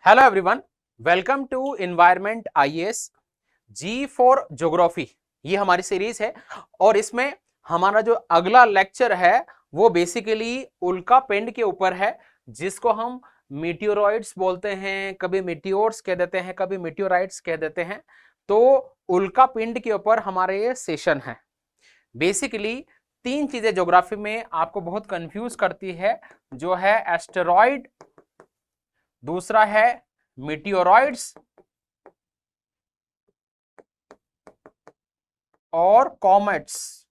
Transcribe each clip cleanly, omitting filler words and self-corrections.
Hello everyone, welcome to environment IAS ji for geography. ये हमारी series है और इसमें हमारा जो अगला लेक्चर है वो बेसिकली उल्का पिंड के ऊपर है, जिसको हम मीटियोरॉइड्स बोलते हैं, कभी मीटियोर्स कह देते हैं, कभी मीटियोराइट्स कह देते हैं। तो उल्का पिंड के ऊपर हमारा ये सेशन है। बेसिकली तीन चीजें ज्योग्राफी में आपको बहुत कंफ्यूज करती है, जो है एस्टेरॉइड, दूसरा है मीटियोरॉइड्स और कॉमेट्स।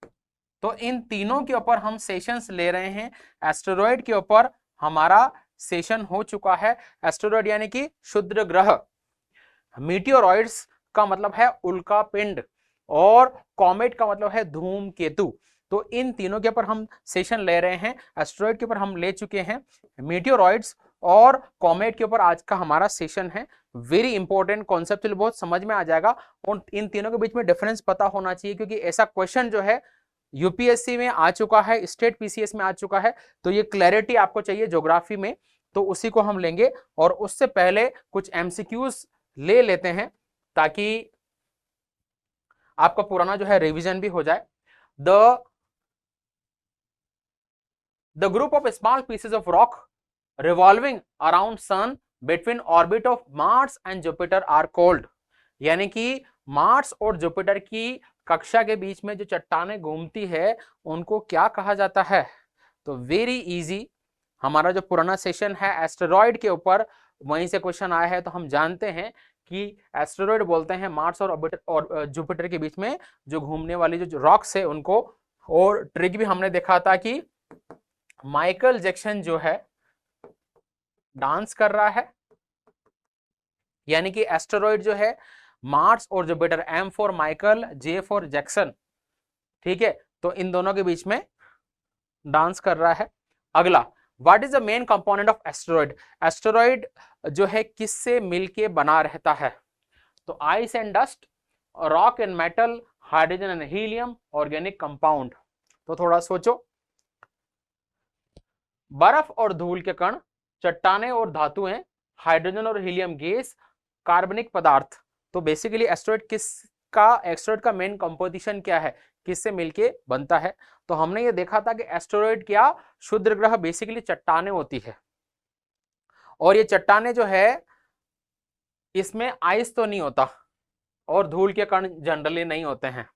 तो इन तीनों के ऊपर हम सेशंस ले रहे हैं। एस्टेरॉइड के ऊपर हमारा सेशन हो चुका है। एस्टेरॉइड यानी कि क्षुद्र ग्रह, मीटियोरॉइड्स का मतलब है उल्का पिंड और कॉमेट का मतलब है धूमकेतु। तो इन तीनों के ऊपर हम सेशन ले रहे हैं। एस्टेरॉइड के ऊपर हम ले चुके हैं, मीटियोरॉइड्स और कॉमेट के ऊपर आज का हमारा सेशन है। वेरी इंपॉर्टेंट, कॉन्सेप्चुअल बहुत समझ में आ जाएगा और इन तीनों के बीच में डिफरेंस पता होना चाहिए, क्योंकि ऐसा क्वेश्चन जो है यूपीएससी में आ चुका है, स्टेट पीसीएस में आ चुका है। तो ये क्लैरिटी आपको चाहिए ज्योग्राफी में, तो उसी को हम लेंगे। और उससे पहले कुछ एमसीक्यूज ले लेते हैं ताकि आपका पुराना जो है रिवीजन भी हो जाए। The group of small pieces of rock revolving around sun between orbit of Mars and Jupiter are called. यानी कि मार्स और जुपिटर की कक्षा के बीच में जो चट्टानें घूमती है उनको क्या कहा जाता है? तो वेरी इजी, हमारा जो पुराना सेशन है एस्टेरॉइड के ऊपर, वहीं से क्वेश्चन आया है। तो हम जानते हैं कि एस्टेरॉइड बोलते हैं मार्स और जुपिटर के बीच में जो घूमने वाली जो रॉक्स है उनको। और ट्रिक भी हमने देखा था कि माइकल जैक्सन जो है डांस कर रहा है, यानी कि एस्टेरॉइड जो है मार्स और Jupiter, M for Michael, J for Jackson, ठीक है, तो इन दोनों के बीच में डांस कर रहा है। अगला, what is the main component of asteroid? Asteroid जो है किससे मिलके बना रहता है? तो ice and dust, rock and metal, hydrogen and helium, organic compound. तो थोड़ा सोचो। बर्फ और धूल के कण, चट्टाने और धातुएं, हाइड्रोजन और हीलियम गैस, कार्बनिक पदार्थ। तो बेसिकली एस्टेरॉइड का मेन कंपोजिशन क्या है, किससे मिलके बनता है? तो हमने ये देखा था कि एस्टेरॉइड क्या, क्षुद्र ग्रह बेसिकली चट्टाने होती है। और ये चट्टाने जो है इसमें आइस तो नहीं होता और धूल के कण जनरली नहीं होते हैं।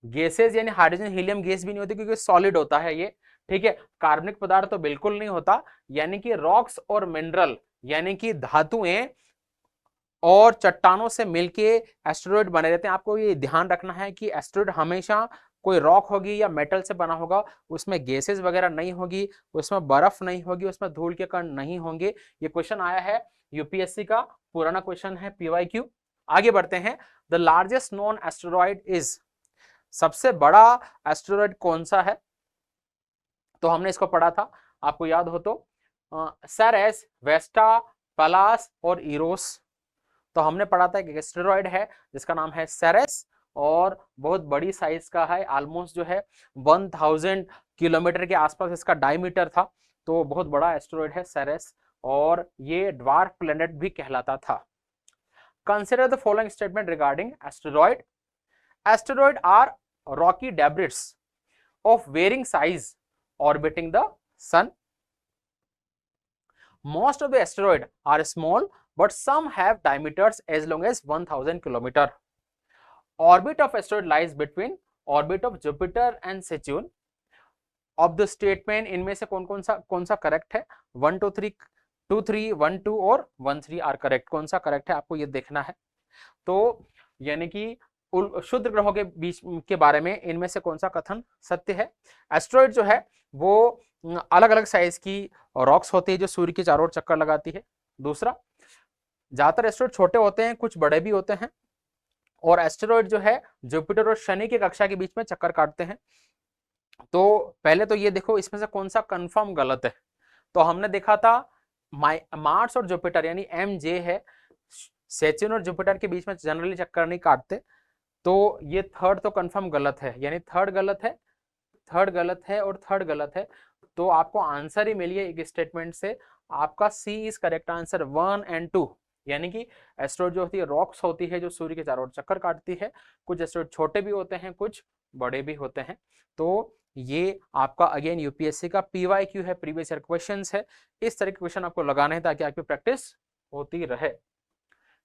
गैसेस यानी हाइड्रोजन हीलियम गैस भी नहीं होती क्योंकि सॉलिड होता है ये, ठीक है। कार्बनिक पदार्थ तो बिल्कुल नहीं होता। यानी कि रॉक्स और मिनरल यानी कि धातुएं और चट्टानों से मिलके एस्टेरॉइड बने रहते हैं। आपको ये ध्यान रखना है कि एस्टेरॉइड हमेशा कोई रॉक होगी या मेटल से बना होगा, उसमें गैसेस वगैरह नहीं होगी, उसमें बर्फ नहीं होगी, उसमें धूल के कण नहीं होंगे। ये क्वेश्चन आया है यूपीएससी का, पुराना क्वेश्चन है, पीवाईक्यू। आगे बढ़ते हैं। The largest known asteroid is, सबसे बड़ा एस्टेरॉइड कौन सा है? तो हमने इसको पढ़ा था, आपको याद हो तो, सेरेस, वेस्टा, पलास और इरोस। तो हमने पढ़ा था कि एस्टेरॉइड है जिसका नाम है सेरेस और बहुत बड़ी साइज का है, ऑलमोस्ट जो है 1000 किलोमीटर के आसपास इसका डायमीटर था। तो बहुत बड़ा एस्टेरॉइड है सेरेस, और ये ड्वार्फ प्लैनेट भी कहलाता था। Consider the following statement regarding asteroid. Asteroid are rocky debris of varying size orbiting the sun. Most of the asteroids are small, but some have diameters as long as 1000 km. Orbit of asteroid lies between orbit of Jupiter and Saturn. Of the statement, इनमें से कौन सा correct है? 1 2 3 2 3 1 2 और 1 3 are correct. कौन सा correct है आपको ये देखना है। तो यानी कि क्षुद्र ग्रहों के बीच के बारे में इनमें से कौन सा कथन सत्य है? एस्टेरॉइड जो है वो अलग अलग साइज की रॉक्स होती है जो सूर्य के चारों ओर चक्कर लगाती है। दूसरा, ज्यादातर एस्टेरॉइड छोटे होते हैं, कुछ बड़े भी होते हैं। और एस्टेरॉइड जो है जुपिटर और शनि की कक्षा के बीच में चक्कर काटते हैं। तो पहले तो ये देखो इसमें से कौन सा कंफर्म गलत है। तो हमने देखा था मार्स और जुपिटर यानी एम जे है, सैटर्न और जुपिटर के बीच में जनरली चक्कर नहीं काटते। तो ये थर्ड तो कंफर्म गलत है, यानी थर्ड गलत है, थर्ड गलत है और थर्ड गलत है। तो आपको आंसर ही मिली है एक स्टेटमेंट से, आपका सी इज करेक्ट आंसर 1 and 2। यानी कि एस्टेरॉइड जो होती है रॉक्स होती है जो सूर्य के चारों ओर चक्कर काटती है। कुछ एस्टेरॉइड छोटे भी होते हैं, कुछ बड़े भी होते हैं। तो ये आपका अगेन यूपीएससी का पीवाईक्यू है, प्रीवियस ईयर क्वेश्चंस है। इस तरह के क्वेश्चन आपको लगाने हैं ताकि आपकी प्रैक्टिस होती रहे।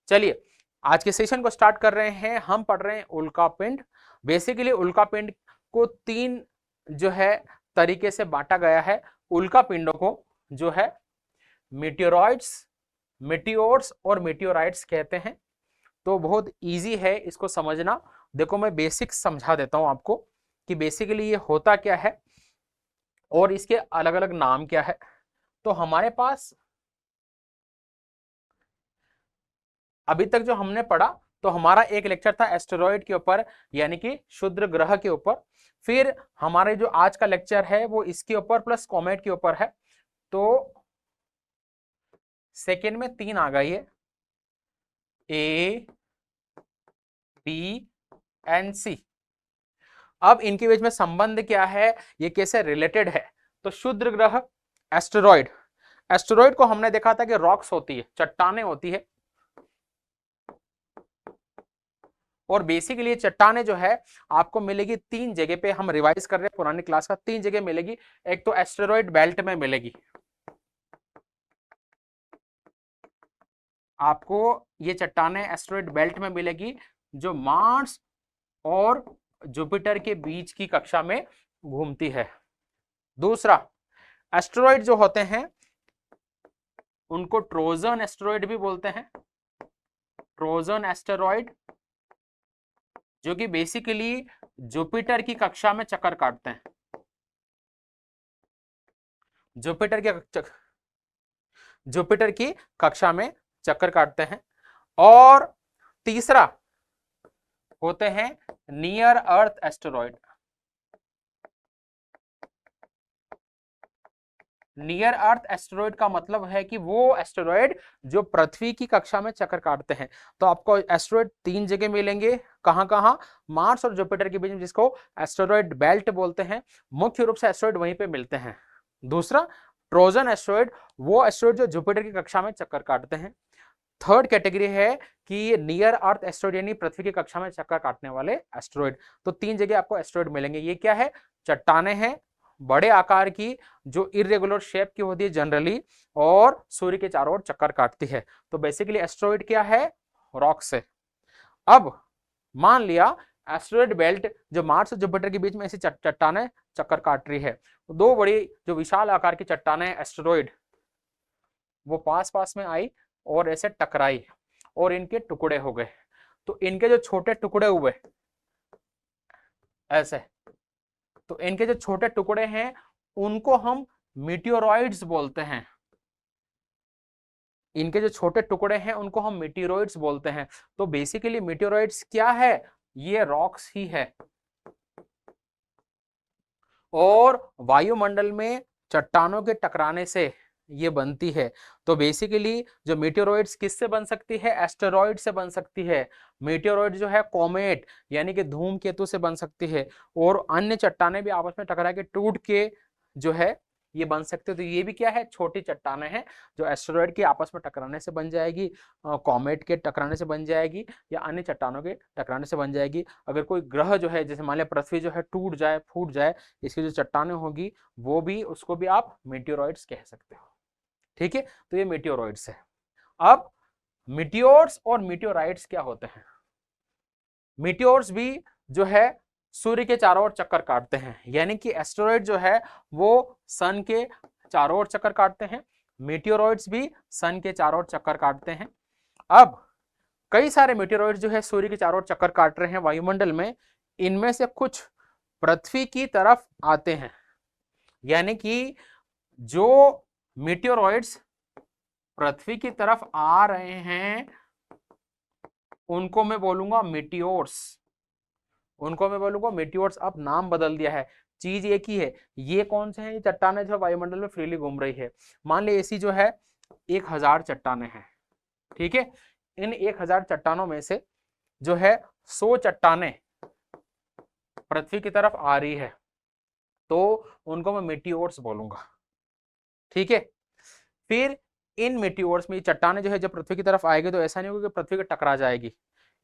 चलिए आज के सेशन को स्टार्ट कर रहे हैं। हम पढ़ रहे हैं उल्का पिंड। बेसिकली उल्का पिंड को 3 जो है तरीके से बांटा गया है। उल्का पिंडों को जो है मीटियोरॉइड्स, मीटियोर्स और मीटियोराइट्स कहते हैं। तो बहुत इजी है इसको समझना। देखो मैं बेसिक समझा देता हूं आपको कि बेसिकली ये होता क्या है और इसके अलग अलग नाम क्या है। तो हमारे पास अभी तक जो हमने पढ़ा, तो हमारा एक लेक्चर था एस्टेरॉइड के ऊपर यानी कि क्षुद्र ग्रह के ऊपर। फिर हमारे जो आज का लेक्चर है वो इसके ऊपर प्लस कॉमेट के ऊपर है। तो सेकेंड में 3 आ गई है, ए बी एंड सी। अब इनके बीच में संबंध क्या है, ये कैसे रिलेटेड है। तो क्षुद्र ग्रह एस्टेरॉइड, एस्टेरॉइड को हमने देखा था कि रॉक्स होती है, चट्टाने होती है। और बेसिकली चट्टाने जो है आपको मिलेगी 3 जगह पे। हम रिवाइज कर रहे हैं पुरानी क्लास का। 3 जगह मिलेगी। एक तो एस्टेरॉइड बेल्ट में मिलेगी आपको, ये चट्टाने एस्टेरॉइड बेल्ट में मिलेगी जो मार्स और जुपिटर के बीच की कक्षा में घूमती है। दूसरा, एस्टेरॉइड जो होते हैं उनको ट्रोजन एस्टेरॉइड भी बोलते हैं। ट्रोजन एस्टेरॉइड जो कि बेसिकली जुपिटर की कक्षा में चक्कर काटते हैं। जुपिटर की कक्षा में चक्कर काटते हैं। और तीसरा होते हैं नियर अर्थ एस्टेरॉइड। नियर अर्थ एस्टेरॉइड का मतलब है कि वो एस्टेरॉइड जो पृथ्वी की कक्षा में चक्कर काटते हैं। तो आपको एस्टेरॉइड 3 जगह मिलेंगे। कहां कहां? मार्स और जुपिटर के बीच में, जिसको एस्टेरॉइड बेल्ट बोलते हैं। मुख्य रूप से एस्टेरॉइड वहीं पे मिलते हैं। दूसरा, ट्रोजन एस्टेरॉइड, वो एस्टेरॉइड जो जुपिटर की कक्षा में चक्कर काटते हैं। थर्ड कैटेगरी है कि नियर अर्थ एस्टेरॉइड यानी पृथ्वी की कक्षा में चक्कर काटने वाले एस्टेरॉइड। तो 3 जगह आपको एस्टेरॉइड मिलेंगे। ये क्या है? चट्टाने हैं बड़े आकार की जो इरेगुलर शेप की होती है जनरली, और सूर्य के चारों ओर चक्कर काटती है। तो बेसिकली एस्टेरॉइड क्या है? रॉक्स है। अब मान लिया एस्टेरॉइड बेल्ट जो मार्स और जुपिटर के बीच में ऐसी चट्टाने चक्कर काट रही है। तो 2 बड़ी जो विशाल आकार की चट्टाने एस्टेरॉइड वो पास पास में आई और ऐसे टकराई और इनके टुकड़े हो गए। तो इनके जो छोटे टुकड़े हुए ऐसे, तो इनके जो छोटे टुकड़े हैं उनको हम मीटियोरॉइड्स बोलते हैं। इनके जो छोटे टुकड़े हैं उनको हम मीटियोरॉइड्स बोलते हैं। तो बेसिकली मीटियोरॉइड्स क्या है? ये रॉक्स ही है। और वायुमंडल में चट्टानों के टकराने से ये बनती है। तो बेसिकली जो मीटियोरॉइड्स किससे बन सकती है? एस्टेरॉइड से बन सकती है। मीटियोरॉइड जो है कॉमेट यानी कि धूमकेतु से बन सकती है। और अन्य चट्टाने भी आपस में टकरा के टूट के जो है ये बन सकते हैं। तो ये भी क्या है? छोटी चट्टाने हैं जो एस्टेरॉइड के आपस में टकराने से बन जाएगी, कॉमेट के टकराने से बन जाएगी, या अन्य चट्टानों के टकराने से बन जाएगी। अगर कोई ग्रह जो है, जैसे मान लिया पृथ्वी जो है टूट जाए, फूट जाए, इसकी जो चट्टानें होगी वो भी, उसको भी आप मीटियोरॉइड्स कह सकते हो। ठीक है, तो ये मीटियोरॉइड्स है। अब मीटियोर्स और मीटियोराइट्स क्या होते हैं? मीटियोर्स भी जो है सूर्य के चारों ओर चक्कर काटते हैं, यानी कि एस्टेरॉइड जो है वो सन के चारों ओर चक्कर काटते हैं। मीटियोरॉइड्स भी सन के चारों ओर चक्कर काटते हैं। अब कई सारे मीटियोरॉइड्स जो है सूर्य के चारों ओर चक्कर काट रहे हैं वायुमंडल में। इनमें से कुछ पृथ्वी की तरफ आते हैं, यानी कि जो मीटियोरॉइड्स पृथ्वी की तरफ आ रहे हैं उनको मैं बोलूंगा मीटियोर्स। उनको मैं बोलूंगा मीटियोर्स। अब नाम बदल दिया है, चीज एक ही है। ये कौन से हैं? ये चट्टाने जो वायुमंडल में फ्रीली घूम रही है। मान ली ऐसी जो है 1000 चट्टाने हैं। ठीक है, इन 1000 चट्टानों में से जो है 100 चट्टाने पृथ्वी की तरफ आ रही है, तो उनको मैं मीटियोर्स बोलूंगा। ठीक है, फिर इन मीटियोर्स में चट्टाने जो है जब पृथ्वी की तरफ आएगी तो ऐसा नहीं होगा कि पृथ्वी के टकरा जाएगी।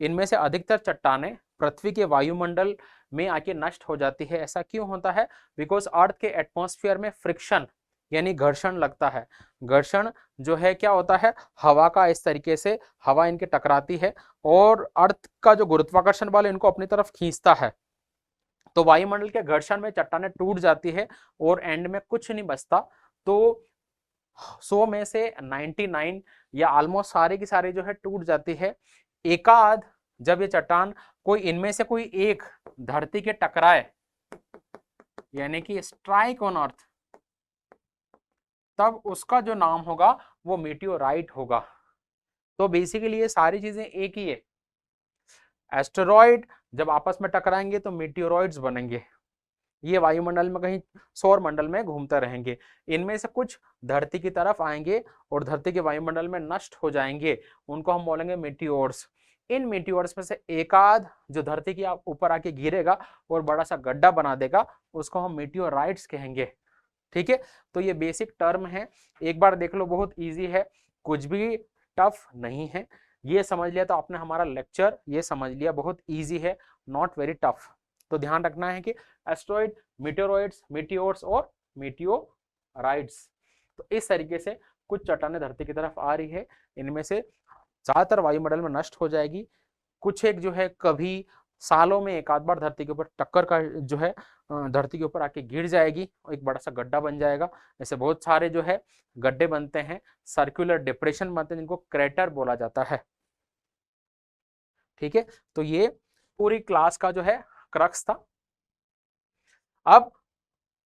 इनमें से अधिकतर चट्टाने पृथ्वी के वायुमंडल में आके नष्ट हो जाती है। ऐसा क्यों होता है? बिकॉज अर्थ के एटमॉस्फेयर में फ्रिक्शन यानी घर्षण लगता है। घर्षण जो है क्या होता है, हवा का इस तरीके से हवा इनके टकराती है और अर्थ का जो गुरुत्वाकर्षण बल इनको अपनी तरफ खींचता है, तो वायुमंडल के घर्षण में चट्टाने टूट जाती है और एंड में कुछ नहीं बचता। तो 100 में से 99 या ऑलमोस्ट सारे की सारे जो है टूट जाती है। एकाध जब ये चट्टान कोई इनमें से कोई एक धरती के टकराए यानी कि स्ट्राइक ऑन अर्थ, तब उसका जो नाम होगा वो मीटियोराइट होगा। तो बेसिकली ये सारी चीजें एक ही है। एस्टेरॉइड जब आपस में टकराएंगे तो मीटियोरॉइड्स बनेंगे। ये वायुमंडल में कहीं सौर मंडल में घूमते रहेंगे। इनमें से कुछ धरती की तरफ आएंगे और धरती के वायुमंडल में नष्ट हो जाएंगे, उनको हम बोलेंगे मीटियोर्स। इन मीटियोर्स में से एकाध जो धरती के ऊपर आके गिरेगा और बड़ा सा गड्ढा बना देगा, उसको हम मीटियोराइट्स कहेंगे। ठीक है, तो ये बेसिक टर्म है, एक बार देख लो, बहुत इजी है, कुछ भी टफ नहीं है। ये समझ लिया तो आपने हमारा लेक्चर ये समझ लिया, बहुत इजी है, नॉट वेरी टफ। तो ध्यान रखना है कि एस्ट्रॉइड, मीटियोरॉइड्स, मीटियोर्स और मीटियोराइड्स। तो इस तरीके से कुछ चट्टानें धरती की तरफ आ रही है, इनमें से ज्यादातर वायुमंडल में नष्ट हो जाएगी, कुछ एक जो है कभी सालों में एक आध बार धरती के ऊपर टक्कर का जो है धरती के ऊपर आके गिर जाएगी और एक बड़ा सा गड्ढा बन जाएगा। ऐसे बहुत सारे जो है गड्ढे बनते हैं, सर्कुलर डिप्रेशन बनते हैं, जिनको क्रेटर बोला जाता है। ठीक है, तो ये पूरी क्लास का जो है क्रक्स था। अब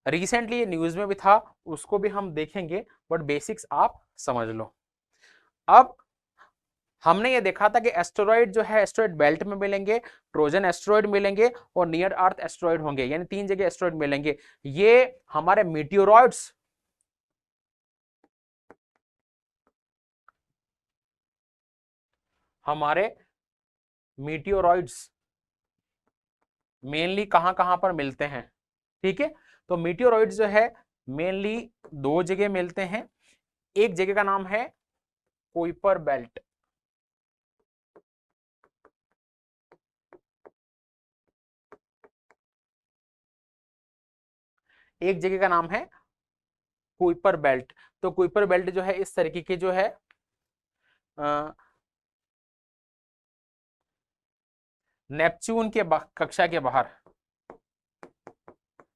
रिसेंटली ये न्यूज में भी था, उसको भी हम देखेंगे, बट बेसिक्स आप समझ लो। अब हमने ये देखा था कि एस्टेरॉइड जो है एस्टेरॉइड बेल्ट में मिलेंगे, ट्रोजन एस्टेरॉइड मिलेंगे और नियर अर्थ एस्टेरॉइड होंगे, यानी 3 जगह एस्टेरॉइड मिलेंगे। ये हमारे मीटियोरॉइड्स मेनली कहां कहां पर मिलते हैं? ठीक है, तो मीटियोरॉइड्स जो है मेनली 2 जगह मिलते हैं। एक जगह का नाम है कुइपर बेल्ट, एक जगह का नाम है कुइपर बेल्ट। तो कुइपर बेल्ट जो है इस तरीके की जो है नेपच्यून के कक्षा के बाहर,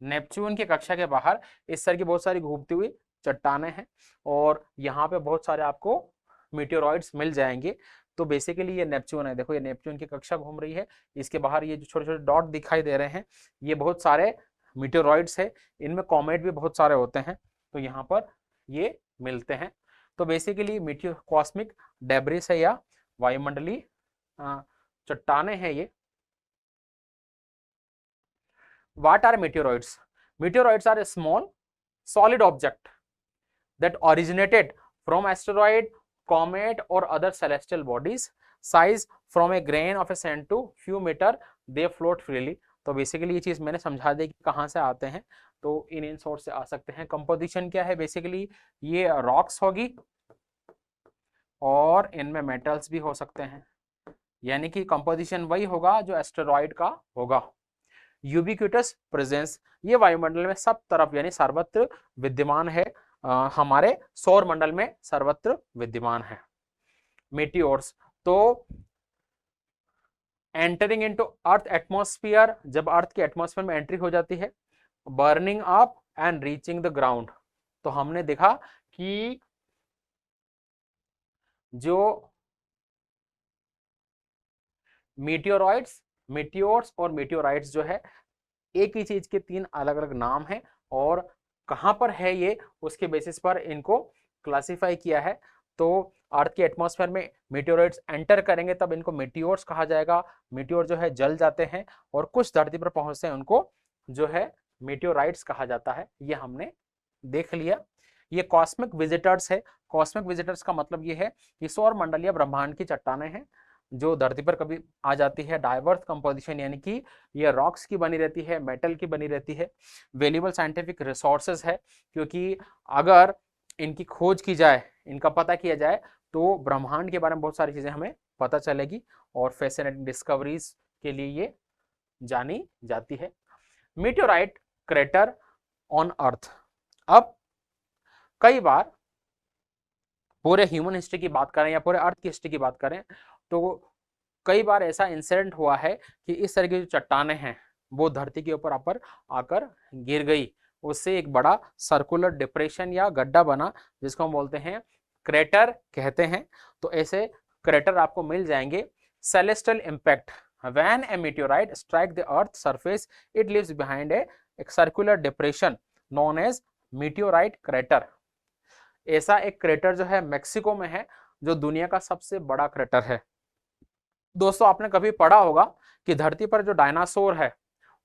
नेपच्यून के कक्षा के बाहर इस तरह की बहुत सारी घूमती हुई चट्टानें हैं और यहाँ पे बहुत सारे आपको मीटियोरॉइड्स मिल जाएंगे। तो बेसिकली ये नेपच्यून है, देखो ये नेपच्यून की कक्षा घूम रही है, इसके बाहर ये जो छोटे छोटे डॉट दिखाई दे रहे हैं ये बहुत सारे मीटियोरॉइड्स है। इनमें कॉमेट भी बहुत सारे होते हैं, तो यहाँ पर ये मिलते हैं। तो बेसिकली मीटियो कॉस्मिक डेब्रिस है या वायुमंडलीय चट्टाने हैं ये। What are meteoroids? Meteoroids are a small solid object that originated from asteroid, comet or other celestial bodies. Size from a grain of a sand to few meter. They float freely. तो basically ये चीज मैंने समझा दी कि कहाँ से आते हैं, तो इन सोर्स से आ सकते हैं। कंपोजिशन क्या है? बेसिकली ये रॉक्स होगी और इनमें मेटल्स भी हो सकते हैं, यानी कि कंपोजिशन वही होगा जो एस्टेरॉइड का होगा। यूबिक्विटस प्रेजेंस, ये वायुमंडल में सब तरफ यानी सर्वत्र विद्यमान है, हमारे सौर मंडल में सर्वत्र विद्यमान है। मीटियोर्स, तो एंटरिंग इनटू अर्थ एटमॉस्फेयर, जब अर्थ के एटमॉस्फेयर में एंट्री हो जाती है, burning up and reaching the ground. तो हमने देखा कि जो मीटियोरॉइड्स, मीटियोर्स और मीटियोराइट्स जो है एक ही चीज के 3 अलग अलग नाम हैं और कहां पर है ये उसके बेसिस पर इनको क्लासिफाई किया है। तो अर्थ के एटमॉस्फेयर में मीटियोराइट्स एंटर करेंगे तब इनको मीटियोर्स कहा जाएगा। मीटियोर जो है जल जाते हैं और कुछ धरती पर पहुंचते हैं, उनको जो है मीटियोराइट्स कहा जाता है। ये हमने देख लिया। ये कॉस्मिक विजिटर्स है। कॉस्मिक विजिटर्स का मतलब ये है कि सौर मंडल या ब्रह्मांड की चट्टानें हैं जो धरती पर कभी आ जाती है। डाइवर्स कंपोजिशन, यानी कि ये रॉक्स की बनी रहती है, मेटल की बनी रहती है। वैल्यूएबल साइंटिफिक रिसोर्सेज है, क्योंकि अगर इनकी खोज की जाए, इनका पता किया जाए तो ब्रह्मांड के बारे में बहुत सारी चीजें हमें पता चलेगी और फैसिनेटिंग डिस्कवरीज के लिए ये जानी जाती है। Meteorite crater on earth. अब कई बार पूरे ह्यूमन हिस्ट्री की बात करें या पूरे अर्थ की हिस्ट्री की बात करें तो कई बार ऐसा इंसिडेंट हुआ है कि इस तरह की जो चट्टानें हैं वो धरती के ऊपर आकर गिर गई, उससे एक बड़ा सर्कुलर डिप्रेशन या गड्ढा बना जिसको हम बोलते हैं क्रेटर कहते हैं। तो ऐसे क्रेटर आपको मिल जाएंगे। Celestial impact, when a meteorite strike the earth surface it leaves behind a circular depression known as meteorite crater. ऐसा एक क्रेटर जो है मेक्सिको में है, जो दुनिया का सबसे बड़ा क्रेटर है। दोस्तों आपने कभी पढ़ा होगा कि धरती पर जो डायनासोर है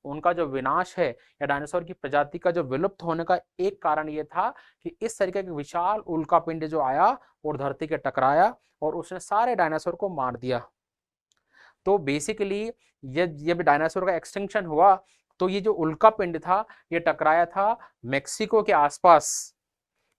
उनका जो विनाश है या डायनासोर की प्रजाति का जो विलुप्त होने का एक कारण ये था कि इस तरीके का विशाल उल्कापिंड जो आया और धरती के टकराया और उसने सारे डायनासोर को मार दिया। तो बेसिकली ये जब डायनासोर का एक्सटिंक्शन हुआ तो ये जो उल्कापिंड था ये टकराया था मेक्सिको के आसपास,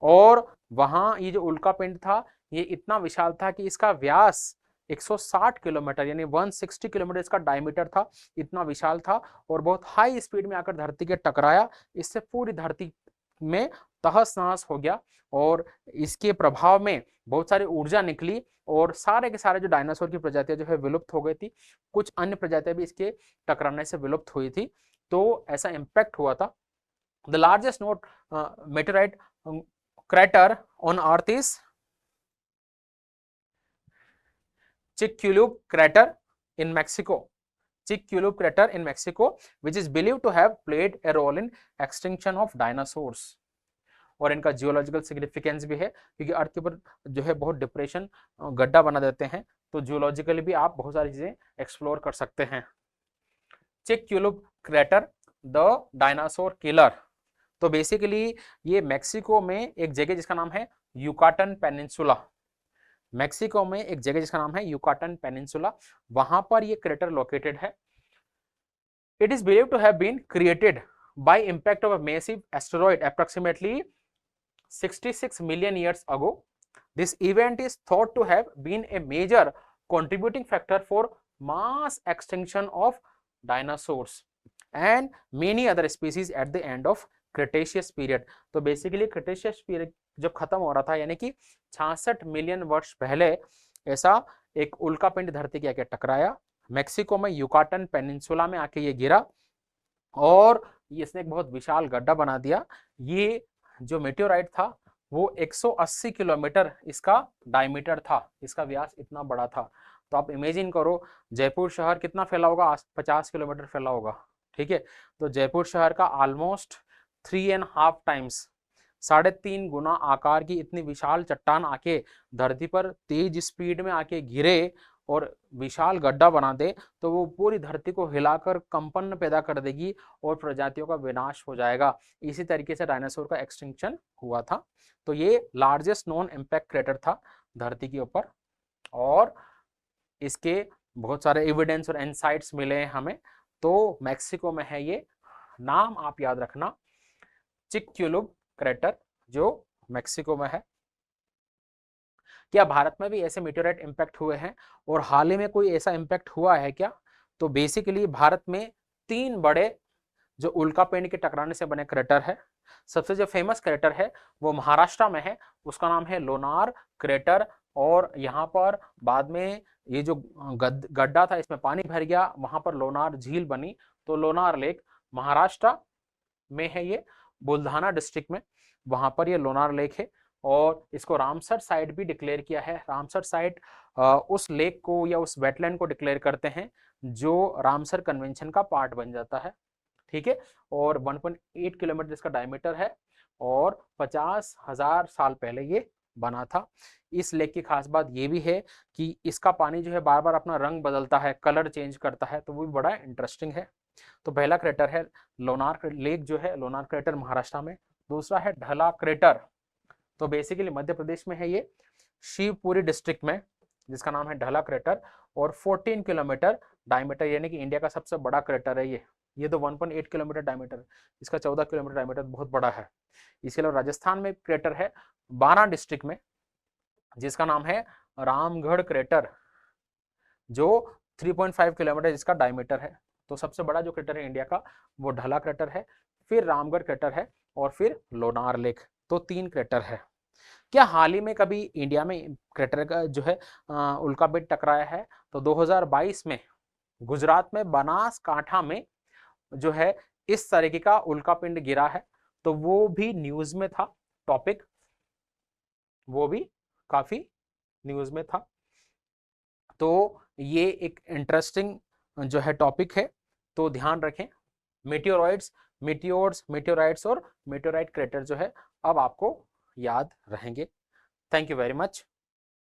और वहां ये जो उल्कापिंड था ये इतना विशाल था कि इसका व्यास 160 किलोमीटर यानी 160 किलोमीटर इसका डायमीटर था, इतना विशाल था और बहुत हाई स्पीड में आकर धरती के टकराया। इससे पूरी धरती में तहस नहस हो गया और इसके प्रभाव में बहुत सारी ऊर्जा निकली और सारे के सारे जो डायनासोर की प्रजातियां जो है विलुप्त हो गई थी। कुछ अन्य प्रजातियां भी इसके टकराने से विलुप्त हुई थी। तो ऐसा इम्पैक्ट हुआ था। The largest known meteorite crater on earth is Chicxulub crater in Mexico. Chicxulub crater in Mexico, which is believed to have played a role in extinction of dinosaurs. और इनका जियोलॉजिकल सिग्निफिकेंस भी है क्योंकि अर्थ के ऊपर जो है बहुत डिप्रेशन गड्ढा बना देते हैं, तो जियोलॉजिकली भी आप बहुत सारी चीजें एक्सप्लोर कर सकते हैं। चिक्यूलुब क्रेटर द डायनासोर किलर। तो बेसिकली ये मेक्सिको में एक जगह जिसका नाम है युकाटन पेनिनसुला, मेक्सिको में एक जगह जिसका नाम है युकाटन पेनिनसुला, वहां पर ये क्रेटर लोकेटेड है। It is believed to have been created by impact of a massive asteroid approximately 66 million years ago. This event is thought to have been a major contributing factor for mass extinction of dinosaurs and many other species at the end of Cretaceous period. तो basically Cretaceous period जब खत्म हो रहा था यानी कि 66 million वर्ष पहले ऐसा एक उल्कापिंड धरती के आके टकराया, मेक्सिको में युकाटन पेनिनसुला में आके ये गिरा और इसने एक बहुत विशाल गड्ढा बना दिया। ये जो मेटेओराइट था वो 180 किलोमीटर इसका डायमीटर था, इसका व्यास इतना बड़ा था। तो आप इमेजिन करो जयपुर शहर कितना फैला होगा, 50 किलोमीटर फैला होगा, ठीक है। तो जयपुर शहर का ऑलमोस्ट 3.5 टाइम्स, 3.5 गुना आकार की इतनी विशाल चट्टान आके धरती पर तेज स्पीड में आके गिरे और विशाल गड्ढा बना दे तो वो पूरी धरती को हिलाकर कंपन पैदा कर देगी और प्रजातियों का विनाश हो जाएगा। इसी तरीके से डायनासोर का एक्सटिंक्शन हुआ था। तो ये लार्जेस्ट नॉन इम्पैक्ट क्रेटर था धरती के ऊपर और इसके बहुत सारे एविडेंस और इनसाइट्स मिले हैं हमें। तो मैक्सिको में है ये, नाम आप याद रखना, चिक्यूलुब क्रेटर जो मैक्सिको में है। क्या भारत में भी ऐसे मीटेओराइट इंपैक्ट हुए हैं और हाल ही में कोई ऐसा इंपैक्ट हुआ है क्या? तो बेसिकली भारत में 3 बड़े जो उल्कापिंड के टकराने से बने क्रेटर है। सबसे जो फेमस क्रेटर है वो महाराष्ट्र में है, उसका नाम है लोनार क्रेटर। और यहाँ पर बाद में ये जो गड्ढा था इसमें पानी भर गया, वहां पर लोनार झील बनी, तो लोनार लेक महाराष्ट्र में है, ये बुल्धाना डिस्ट्रिक्ट में, वहां पर ये लोनार लेक है। और इसको रामसर साइट भी डिक्लेयर किया है। रामसर साइट उस लेक को या उस वेटलैंड को डिक्लेयर करते हैं जो रामसर कन्वेंशन का पार्ट बन जाता है, ठीक है। और 1.8 किलोमीटर इसका डायमीटर है और 50,000 साल पहले ये बना था। इस लेक की खास बात ये भी है कि इसका पानी जो है बार बार अपना रंग बदलता है, कलर चेंज करता है, तो वो भी बड़ा इंटरेस्टिंग है। तो पहला क्रेटर है लोनार लेक जो है, लोनार क्रेटर महाराष्ट्र में। दूसरा है ढला क्रेटर, तो बेसिकली मध्य प्रदेश में है ये, शिवपुरी डिस्ट्रिक्ट में, जिसका नाम है ढला क्रेटर और 14 किलोमीटर डायमीटर यानी कि इंडिया का सबसे बड़ा क्रेटर है ये तो 1.8 किलोमीटर डायमीटर, इसका 14 किलोमीटर डायमीटर बहुत बड़ा है। इसके अलावा राजस्थान में क्रेटर है बारां डिस्ट्रिक्ट में, जिसका नाम है रामगढ़ क्रेटर, जो 3.5 किलोमीटर जिसका डायमीटर है। तो सबसे बड़ा जो क्रेटर है इंडिया का वो ढला क्रेटर है, फिर रामगढ़ क्रेटर है और फिर लोनार लेक। तो 3 क्रेटर है। क्या हाल ही में कभी इंडिया में क्रेटर का जो है उल्कापिंड टकराया है? तो 2022 में गुजरात में बनासकांठा में जो है इस तरीके का उल्कापिंड गिरा है। तो वो भी न्यूज में था टॉपिक, वो भी काफी न्यूज में था। तो ये एक इंटरेस्टिंग जो है टॉपिक है, तो ध्यान रखें। मेटियोरॉइड्स, मेटियोर्स, मेटियोराइट्स और मेटियोराइट क्रेटर जो है अब आपको याद रहेंगे। Thank you very much.